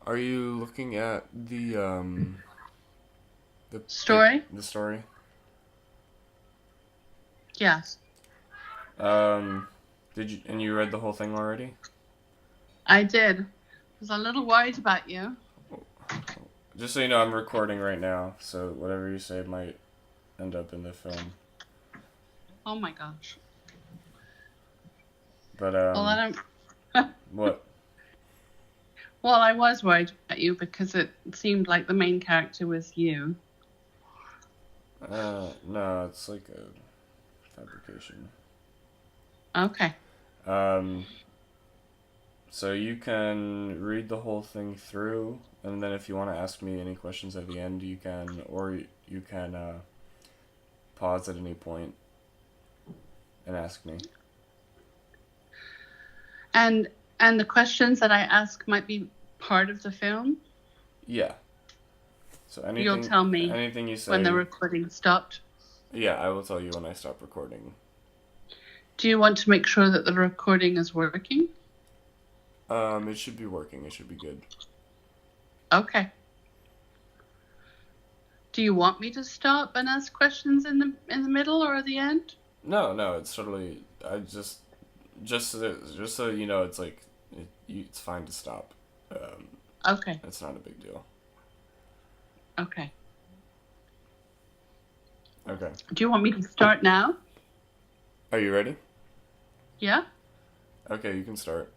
Are you looking at Story? the story? Yes, Um, did you read the whole thing already? I did. I was a little worried about you. Just so you know, I'm recording right now, so whatever you say might end up in the film. Oh my gosh. But Well, I don't. what? Well, I was worried about you because it seemed like the main character was you. No, it's like a fabrication. Okay. Um, so you can read the whole thing through, and then if you want to ask me any questions at the end, you can, or you can pause at any point and ask me. And and the questions that I ask might be part of the film. Yeah. So You'll tell me anything you when the say, recording stopped. yeah, I will tell you when I stop recording. Do you want to make sure that the recording is working? It should be working. It should be good. Okay. Do you want me to stop and ask questions in the middle or at the end? No, no, it's totally. I just so you know, it's like it's fine to stop. Um, Okay. it's not a big deal. Okay. Okay. Do you want me to start now? Are you ready? Yeah? Okay, you can start.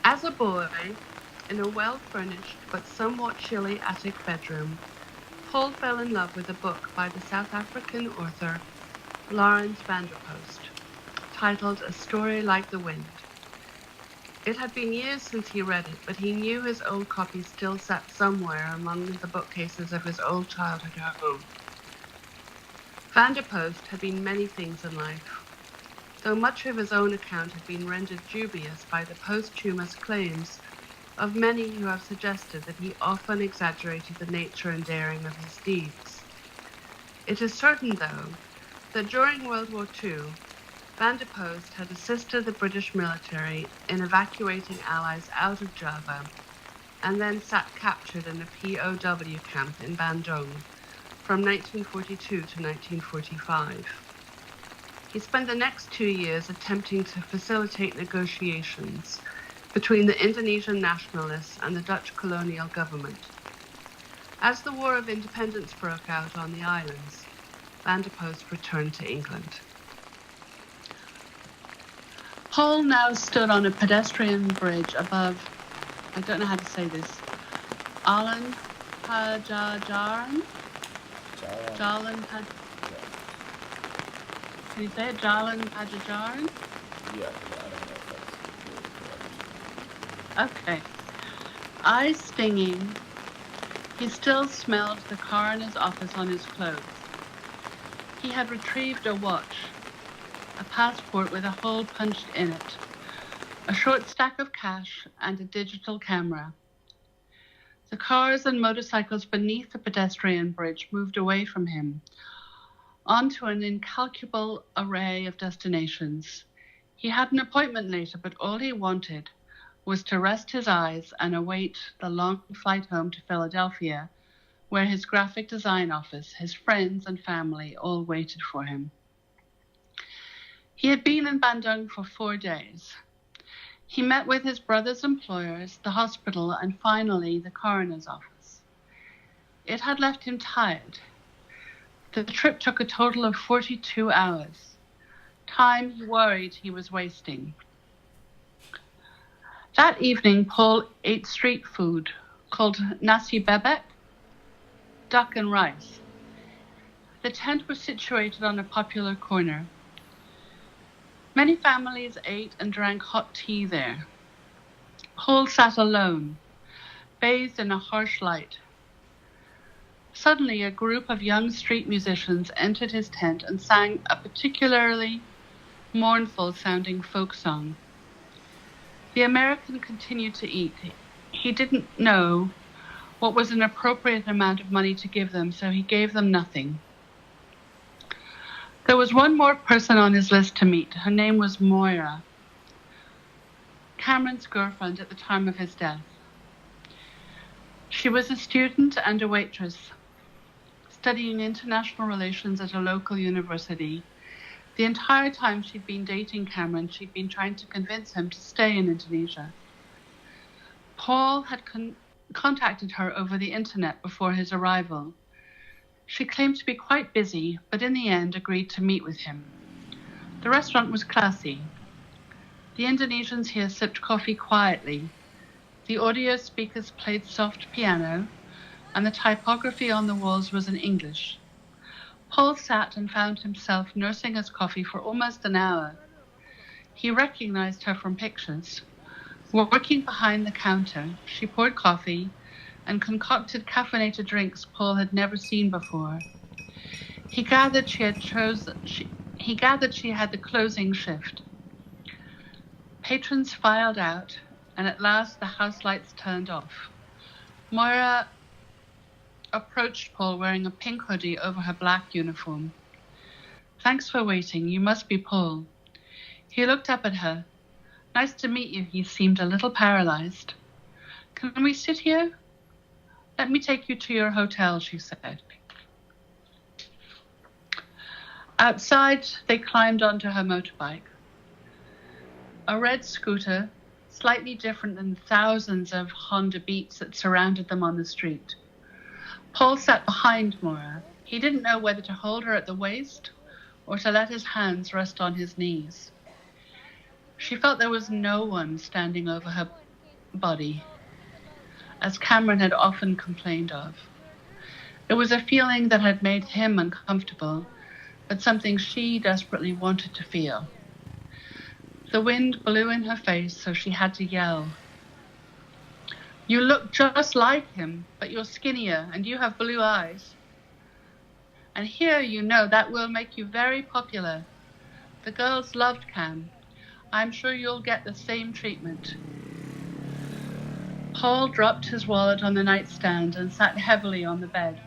As a boy, in a well-furnished but somewhat chilly attic bedroom, Paul fell in love with a book by the South African author Lawrence Vanderpost, titled A Story Like the Wind. It had been years since he read it, but he knew his old copy still sat somewhere among the bookcases of his old childhood home. Vanderpost had been many things in life, though much of his own account had been rendered dubious by the posthumous claims of many who have suggested that he often exaggerated the nature and daring of his deeds. It is certain, though, that during World War II, Vanderpost had assisted the British military in evacuating Allies out of Java and then sat captured in a POW camp in Bandung from 1942 to 1945. He spent the next 2 years attempting to facilitate negotiations between the Indonesian nationalists and the Dutch colonial government. As the War of Independence broke out on the islands, Vanderpost returned to England. Paul now stood on a pedestrian bridge above, I don't know how to say this, Alan Pajajaran? Jalan Paj... Can you say it? Jalan Pajajaran? Yeah, I don't know if that's Okay. Eyes stinging, he still smelled the coroner's office on his clothes. He had retrieved a watch, a passport with a hole punched in it, a short stack of cash, and a digital camera. The cars and motorcycles beneath the pedestrian bridge moved away from him, onto an incalculable array of destinations. He had an appointment later, but all he wanted was to rest his eyes and await the long flight home to Philadelphia, where his graphic design office, his friends and family all waited for him. He had been in Bandung for 4 days. He met with his brother's employers, the hospital, and finally the coroner's office. It had left him tired. The trip took a total of 42 hours, time he worried he was wasting. That evening, Paul ate street food called nasi bebek, duck and rice. The tent was situated on a popular corner. Many families ate and drank hot tea there. Paul sat alone, bathed in a harsh light. Suddenly, a group of young street musicians entered his tent and sang a particularly mournful-sounding folk song. The American continued to eat. He didn't know what was an appropriate amount of money to give them, so he gave them nothing. There was one more person on his list to meet. Her name was Moira, Cameron's girlfriend at the time of his death. She was a student and a waitress, studying international relations at a local university. The entire time she'd been dating Cameron, she'd been trying to convince him to stay in Indonesia. Paul had contacted her over the internet before his arrival. She claimed to be quite busy, but in the end agreed to meet with him. The restaurant was classy. The Indonesians here sipped coffee quietly. The audio speakers played soft piano, and the typography on the walls was in English. Paul sat and found himself nursing his coffee for almost an hour. He recognized her from pictures. Working behind the counter, she poured coffee and concocted caffeinated drinks Paul had never seen before. He gathered she had the closing shift. Patrons filed out, and at last the house lights turned off. Moira approached Paul wearing a pink hoodie over her black uniform. "Thanks for waiting. You must be Paul." He looked up at her. "Nice to meet you." He seemed a little paralyzed. "Can we sit here?" "Let me take you to your hotel," she said. Outside, they climbed onto her motorbike. A red scooter, slightly different than thousands of Honda Beats that surrounded them on the street. Paul sat behind Moira. He didn't know whether to hold her at the waist or to let his hands rest on his knees. She felt there was no one standing over her body, as Cameron had often complained of. It was a feeling that had made him uncomfortable, but something she desperately wanted to feel. The wind blew in her face, so she had to yell. "You look just like him, but you're skinnier and you have blue eyes. And here, you know, that will make you very popular. The girls loved Cam. I'm sure you'll get the same treatment." Paul dropped his wallet on the nightstand and sat heavily on the bed.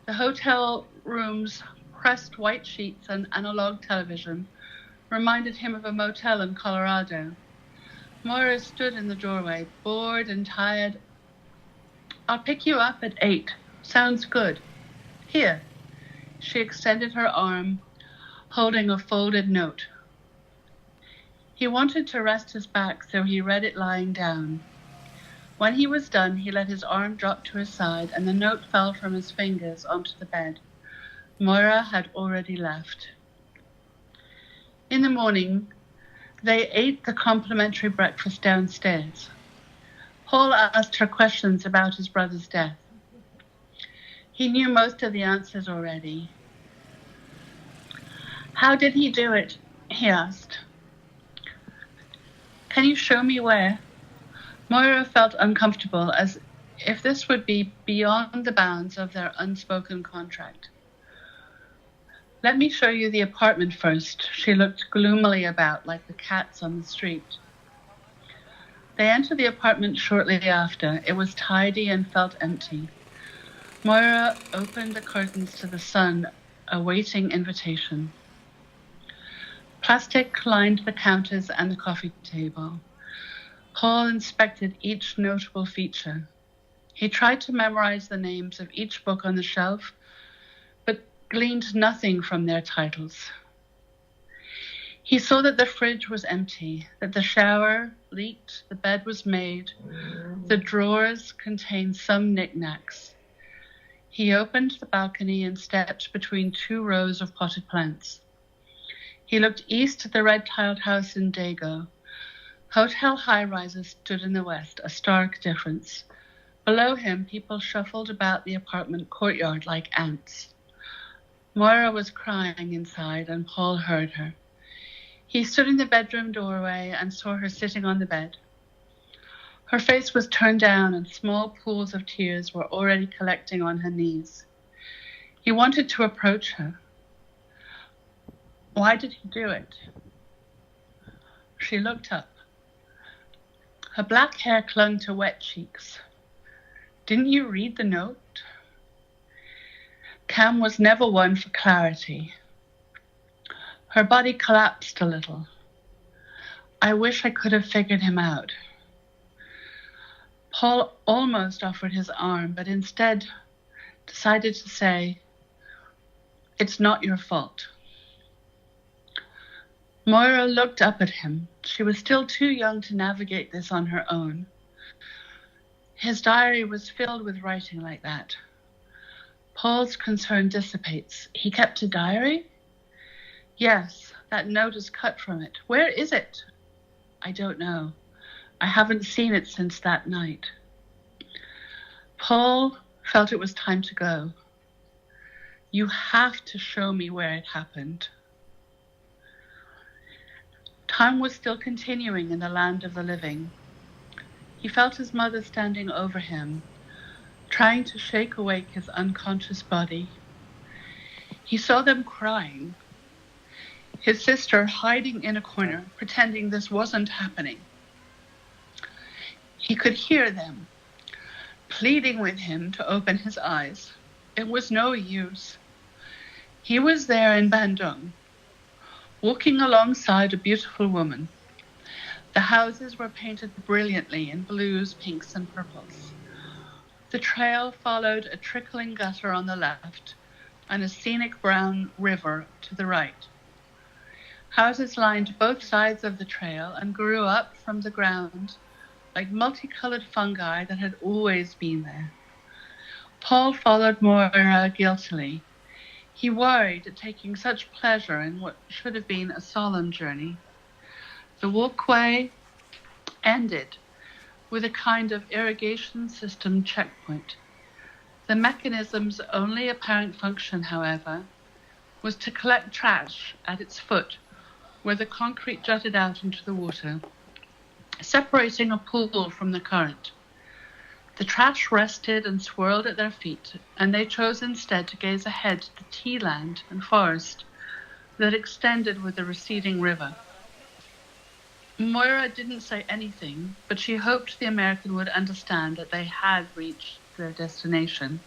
The hotel room's pressed white sheets and analog television reminded him of a motel in Colorado. Moira stood in the doorway, bored and tired. "I'll pick you up at 8. Sounds good. Here." She extended her arm, holding a folded note. He wanted to rest his back, so he read it lying down. When he was done, he let his arm drop to his side, and the note fell from his fingers onto the bed. Moira had already left. In the morning, they ate the complimentary breakfast downstairs. Paul asked her questions about his brother's death. He knew most of the answers already. "How did he do it?" he asked. "Can you show me where?" Moira felt uncomfortable, as if this would be beyond the bounds of their unspoken contract. "Let me show you the apartment first." She looked gloomily about, like the cats on the street. They entered the apartment shortly after. It was tidy and felt empty. Moira opened the curtains to the sun, awaiting invitation. Plastic lined the counters and the coffee table. Paul inspected each notable feature. He tried to memorize the names of each book on the shelf, but gleaned nothing from their titles. He saw that the fridge was empty, that the shower leaked, the bed was made, the drawers contained some knickknacks. He opened the balcony and stepped between 2 rows of potted plants. He looked east at the red-tiled house in Dago. Hotel high-rises stood in the west, a stark difference. Below him, people shuffled about the apartment courtyard like ants. Moira was crying inside, and Paul heard her. He stood in the bedroom doorway and saw her sitting on the bed. Her face was turned down, and small pools of tears were already collecting on her knees. He wanted to approach her. Why did he do it? She looked up. Her black hair clung to wet cheeks. Didn't you read the note? Cam was never one for clarity. Her body collapsed a little. I wish I could have figured him out. Paul almost offered his arm, but instead decided to say, "It's not your fault." Moira looked up at him. She was still too young to navigate this on her own. His diary was filled with writing like that. Paul's concern dissipates. He kept a diary? Yes, that note is cut from it. Where is it? I don't know. I haven't seen it since that night. Paul felt it was time to go. You have to show me where it happened. Time was still continuing in the land of the living. He felt his mother standing over him, trying to shake awake his unconscious body. He saw them crying. His sister hiding in a corner, pretending this wasn't happening. He could hear them, pleading with him to open his eyes. It was no use. He was there in Bandung, walking alongside a beautiful woman. The houses were painted brilliantly in blues, pinks, and purples. The trail followed a trickling gutter on the left and a scenic brown river to the right. Houses lined both sides of the trail and grew up from the ground like multicolored fungi that had always been there. Paul followed Moira guiltily. He worried at taking such pleasure in what should have been a solemn journey. The walkway ended with a kind of irrigation system checkpoint. The mechanism's only apparent function, however, was to collect trash at its foot, where the concrete jutted out into the water, separating a pool from the current. The trash rested and swirled at their feet, and they chose instead to gaze ahead to the tea land and forest that extended with the receding river. Moira didn't say anything, but she hoped the American would understand that they had reached their destination.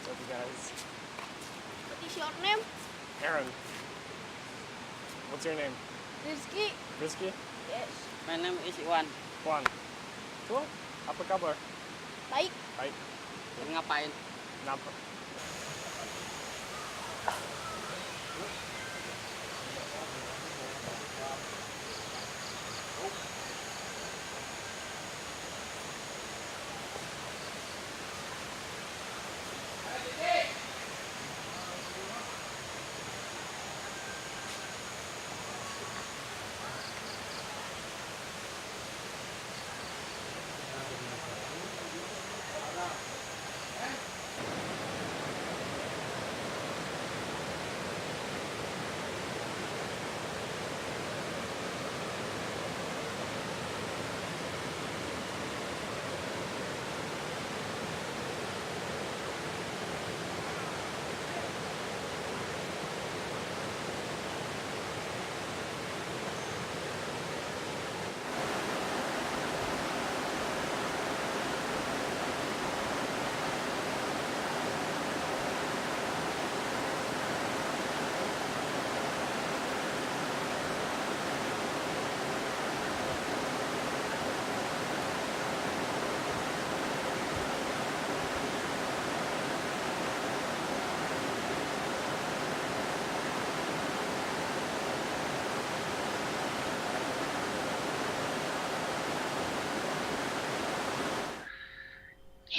What's up, guys? What is your name? Aaron. What's your name? Rizky. Rizky? Yes. My name is Iwan. Juan. Cool. Apa kabar? Baik. Baik. Ngapain? Kenapa?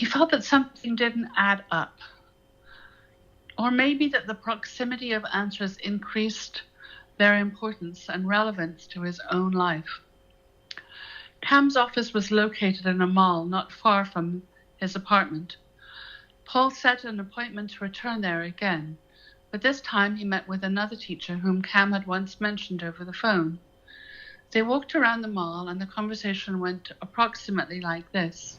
He felt that something didn't add up. Or maybe that the proximity of answers increased their importance and relevance to his own life. Cam's office was located in a mall not far from his apartment. Paul set an appointment to return there again, but this time he met with another teacher whom Cam had once mentioned over the phone. They walked around the mall and the conversation went approximately like this.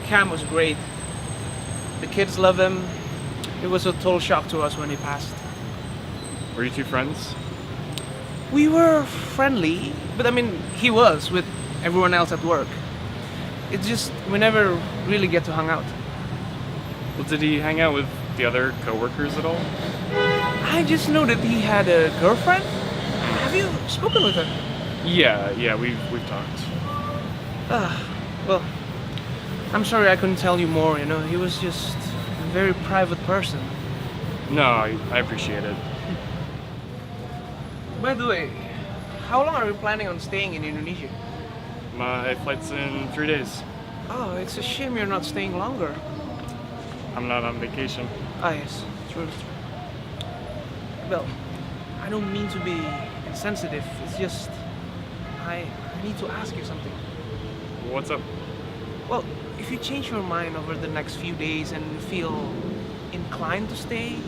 Cam was great. The kids love him. It was a total shock to us when he passed. Were you two friends? We were friendly, but I mean, he was with everyone else at work. It's just, we never really get to hang out. Well, did he hang out with the other coworkers at all? I just know that he had a girlfriend. Have you spoken with her? Yeah, we've talked. Well, I'm sorry I couldn't tell you more, you know. He was just a very private person. No, I appreciate it. By the way, how long are you planning on staying in Indonesia? My flight's in 3 days. Oh, it's a shame you're not staying longer. I'm not on vacation. Ah, yes, true. Well, I don't mean to be insensitive. It's just, I need to ask you something. What's up? Well, if you change your mind over the next few days and feel inclined to stay,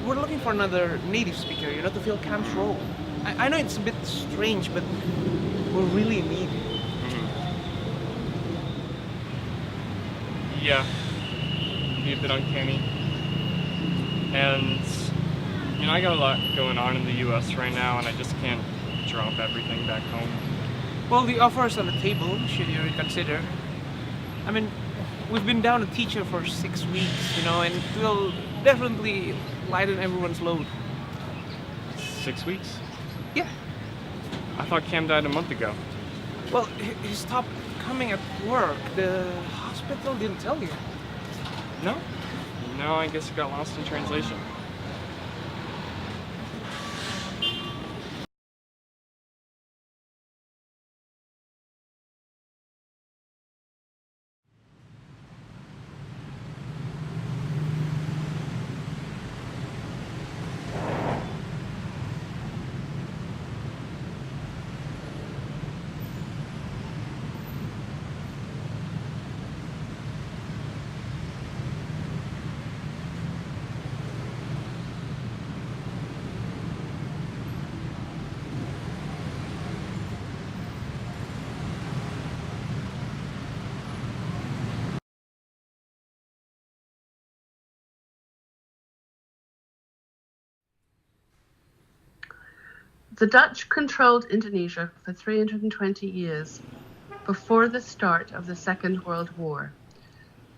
we're looking for another native speaker, you know, to fill Cam's role. I know it's a bit strange, but we're really in need. Yeah, be a bit uncanny. And, you know, I got a lot going on in the US right now, and I just can't drop everything back home. Well, the offer is on the table, should you reconsider. I mean, we've been down a teacher for 6 weeks, you know, and it will definitely lighten everyone's load. 6 weeks? Yeah. I thought Cam died a month ago. Well, he stopped coming at work. The hospital didn't tell you. No? No, I guess it got lost in translation. The Dutch controlled Indonesia for 320 years before the start of the Second World War.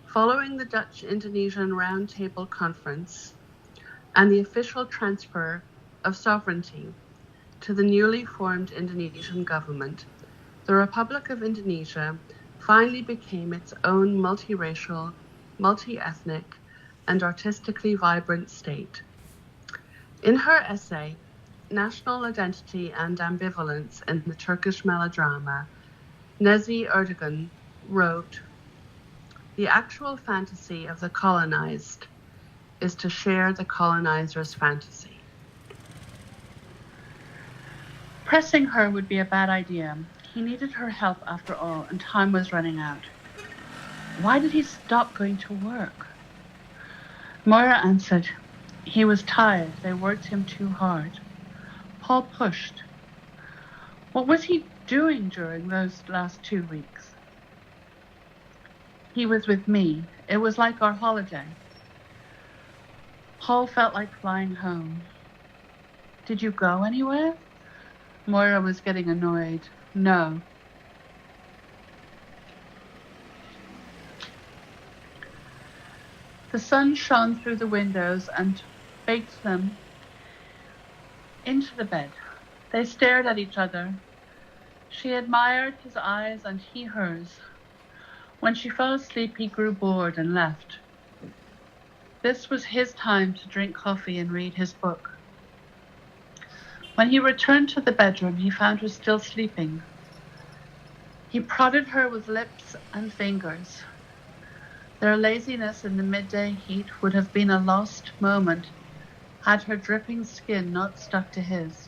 Following the Dutch-Indonesian Round Table Conference and the official transfer of sovereignty to the newly formed Indonesian government, the Republic of Indonesia finally became its own multiracial, multi-ethnic, and artistically vibrant state. In her essay, National Identity and Ambivalence in the Turkish Melodrama, Nezih Erdogan wrote, "The actual fantasy of the colonized is to share the colonizer's fantasy." Pressing her would be a bad idea. He needed her help after all, and time was running out. Why did he stop going to work? Moira answered, he was tired. They worked him too hard. Paul pushed. What was he doing during those last 2 weeks? He was with me. It was like our holiday. Paul felt like flying home. Did you go anywhere? Moira was getting annoyed. No. The sun shone through the windows and baked them into the bed. They stared at each other. She admired his eyes and he hers. When she fell asleep, he grew bored and left. This was his time to drink coffee and read his book. When he returned to the bedroom, he found her still sleeping. He prodded her with lips and fingers. Their laziness in the midday heat would have been a lost moment had her dripping skin not stuck to his,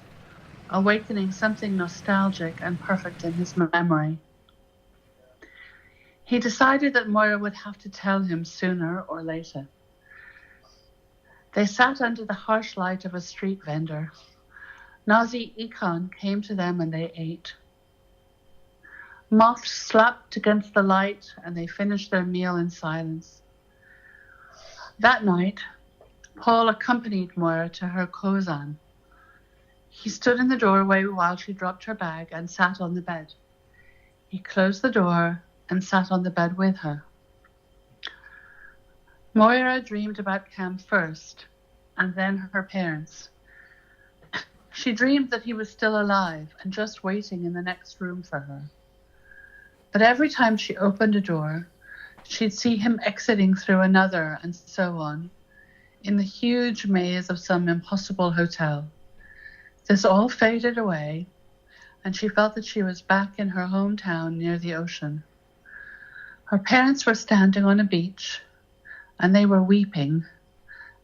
awakening something nostalgic and perfect in his memory. He decided that Moira would have to tell him sooner or later. They sat under the harsh light of a street vendor. Nazi Econ came to them and they ate. Moths slapped against the light and they finished their meal in silence. That night, Paul accompanied Moira to her kozan. He stood in the doorway while she dropped her bag and sat on the bed. He closed the door and sat on the bed with her. Moira dreamed about Cam first, and then her parents. She dreamed that he was still alive and just waiting in the next room for her. But every time she opened a door, she'd see him exiting through another, and so on, in the huge maze of some impossible hotel. This all faded away, and she felt that she was back in her hometown near the ocean. Her parents were standing on a beach, and they were weeping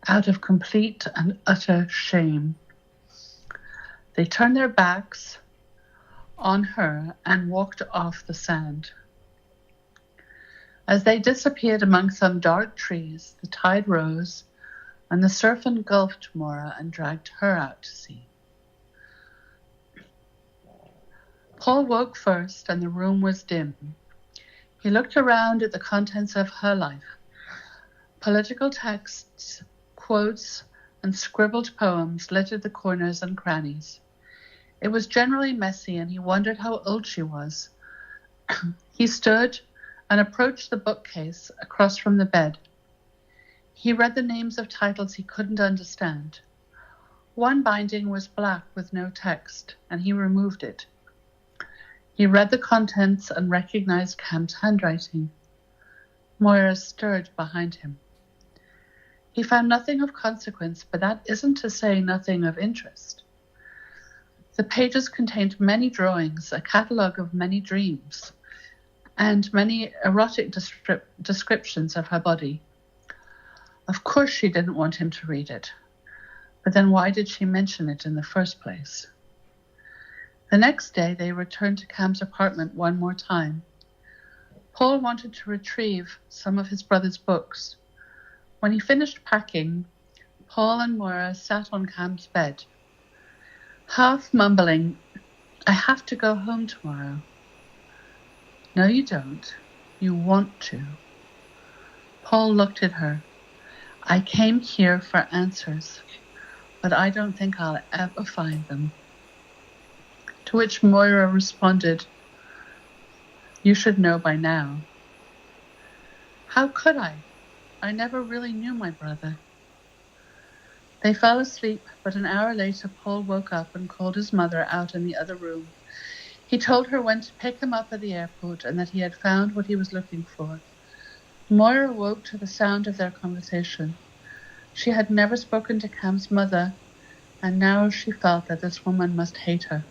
out of complete and utter shame. They turned their backs on her and walked off the sand. As they disappeared among some dark trees, the tide rose, and the surf engulfed Moira and dragged her out to sea. Paul woke first, and the room was dim. He looked around at the contents of her life. Political texts, quotes, and scribbled poems littered the corners and crannies. It was generally messy, and he wondered how old she was. He stood and approached the bookcase across from the bed. He read the names of titles he couldn't understand. One binding was black with no text, and he removed it. He read the contents and recognized Cam's handwriting. Moira stirred behind him. He found nothing of consequence, but that isn't to say nothing of interest. The pages contained many drawings, a catalogue of many dreams, and many erotic descriptions of her body. Of course she didn't want him to read it, but then why did she mention it in the first place? The next day they returned to Cam's apartment one more time. Paul wanted to retrieve some of his brother's books. When he finished packing, Paul and Moira sat on Cam's bed. Half mumbling, "I have to go home tomorrow." "No, you don't. You want to." Paul looked at her. "I came here for answers, but I don't think I'll ever find them." To which Moira responded, "You should know by now." "How could I? I never really knew my brother." They fell asleep, but an hour later Paul woke up and called his mother out in the other room. He told her when to pick him up at the airport and that he had found what he was looking for. Moira woke to the sound of their conversation. She had never spoken to Cam's mother, and now she felt that this woman must hate her.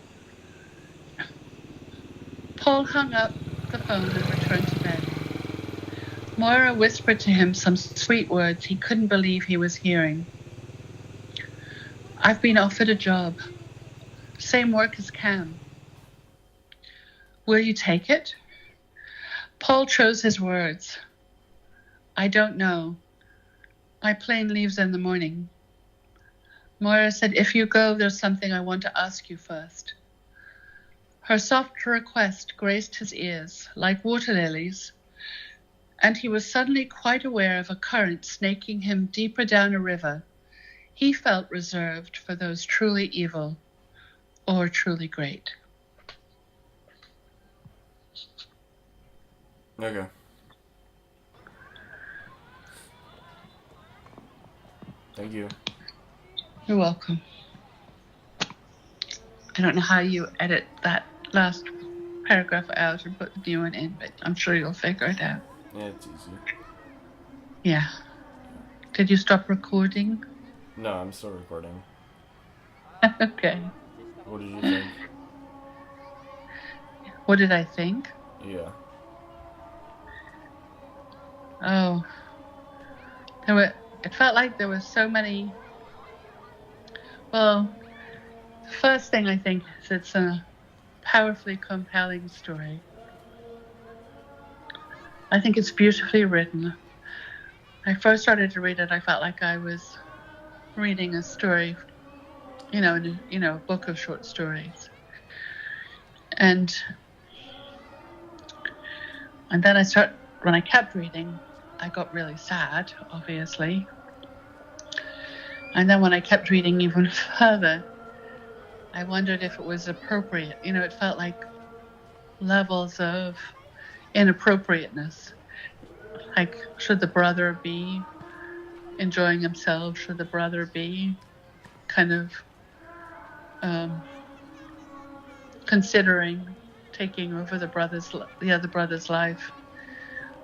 Paul hung up the phone and returned to bed. Moira whispered to him some sweet words he couldn't believe he was hearing. "I've been offered a job. Same work as Cam. Will you take it?" Paul chose his words. "I don't know. My plane leaves in the morning." Moira said, "If you go, there's something I want to ask you first." Her soft request graced his ears like water lilies, and he was suddenly quite aware of a current snaking him deeper down a river he felt reserved for those truly evil or truly great. Okay. Thank you. You're welcome. I don't know how you edit that last paragraph out and put the new one in, but I'm sure you'll figure it out. Yeah, it's easy. Yeah. Did you stop recording? No, I'm still recording. Okay. What did you think? What did I think? Yeah. Oh, it felt like there were so many. Well, the first thing I think is it's a powerfully compelling story. I think it's beautifully written. I first started to read it, I felt like I was reading a story, in a book of short stories. And then when I kept reading, I got really sad, obviously. And then when I kept reading even further, I wondered if it was appropriate. It felt like levels of inappropriateness. Like, should the brother be enjoying himself? Should the brother be kind of considering taking over the other brother's life,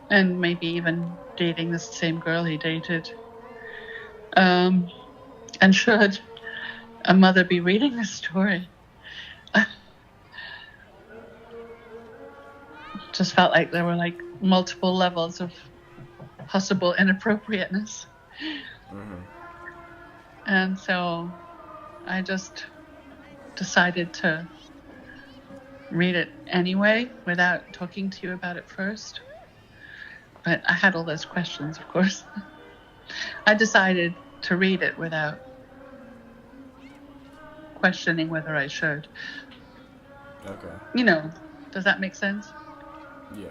and maybe even dating the same girl he dated? And should a mother be reading this story? Just felt like there were like multiple levels of possible inappropriateness. Mm-hmm. And so I just decided to read it anyway without talking to you about it first. But I had all those questions, of course. I decided to read it without questioning whether I should. Okay. Does that make sense? Yeah.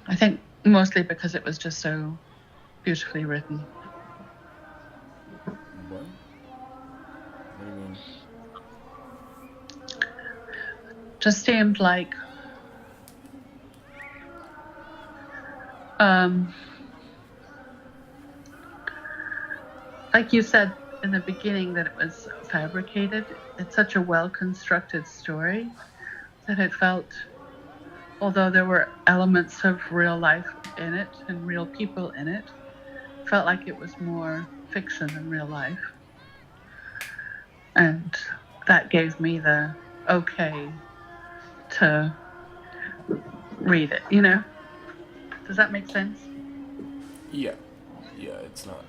I think mostly because it was just so beautifully written. What? What do you mean? Just seemed like you said in the beginning that it was fabricated. It's such a well-constructed story that it felt, although there were elements of real life in it and real people in it, felt like it was more fiction than real life. And that gave me the okay to read it, Does that make sense? Yeah. Yeah, it's not